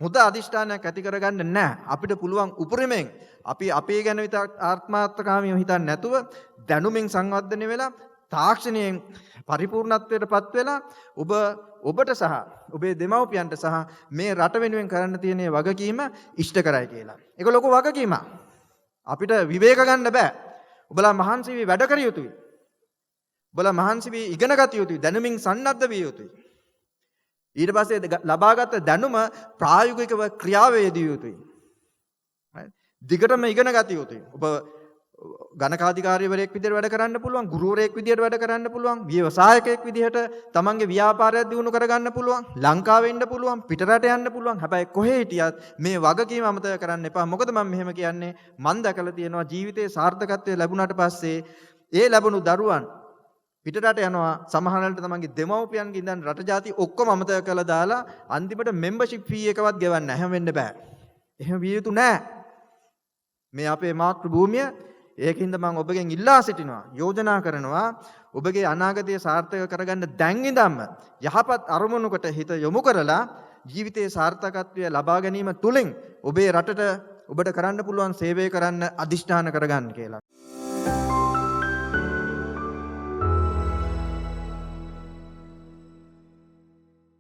හොඳ අදිෂ්ඨානයක් ඇති කරගන්න නැහැ. අපිට පුළුවන් උපරිමයෙන් අපි අපේ ගැන ආත්මාර්ථකාමීව හිතන්නේ නැතුව දැනුමින් සංවර්ධනය වෙලා තාක්ෂණයෙන් පරිපූර්ණත්වයටපත් වෙලා ඔබට සහ ඔබේ දෙමව්පියන්ට සහ මේ රට වෙනුවෙන් කරන්න තියෙන වගකීම ඉෂ්ට කරයි කියලා. ඒක ලොකු වගකීමක්. අපිට විවේක ගන්න බෑ. ඔබලා මහන්සි වී වැඩ කර යුතුයි. ඔබලා මහන්සි වී ඉගෙන ගත යුතුයි. දැනුමින් සන්නද්ධ විය යුතුයි. ඊට පස්සේ ලබාගත් දැනුම ප්‍රායෝගිකව ක්‍රියාවේ යෙදිය යුතුයි. දිගටම ඉගෙන ගත යුතුයි. ඔබ ගණකාධිකාරීවරයෙක් විදිහට වැඩ කරන්න පුළුවන්, ගුරුවරයෙක් විදිහට වැඩ කරන්න පුළුවන්, ව්‍යවසායකයෙක් විදිහට තමන්ගේ ව්‍යාපාරය දියුණු කරගන්න පුළුවන්, ලංකාවේ ඉන්න පුළුවන්, පිටරට යන්න පුළුවන්. හැබැයි කොහේ හිටියත් මේ වගකීම අමතක කරන්න එපා. මොකද මම මෙහෙම කියන්නේ මම දැකලා තියෙනවා ජීවිතේ සාර්ථකත්වය ලැබුණාට පස්සේ ඒ ලැබුණු දරුවන් පිටරට යනවා සමහරවිට තමන්ගේ දෙමව්පියන්ගේ ඉඳන් රට ජාති ඔක්කොම අමතක කරලා දාලා අන්තිමට මෙම්බර්ෂිප් ෆී එකවත් ගෙවන්න නැහැ වෙන්න බෑ. එහෙම විය යුතු නෑ. මේ අපේ මාතෘ භූමිය ඒකින්ද මම ඔබගෙන් ඉල්ලා සිටිනවා යෝජනා කරනවා ඔබගේ අනාගතය සාර්ථක කරගන්න දැන් ඉඳන්ම යහපත් අරමුණකට හිත යොමු කරලා ජීවිතයේ සාර්ථකත්වය ලබා ගැනීම තුළින් ඔබේ රටට ඔබට කරන්න පුළුවන් සේවය කරන්න අදිෂ්ඨාන කරගන්න කියලා.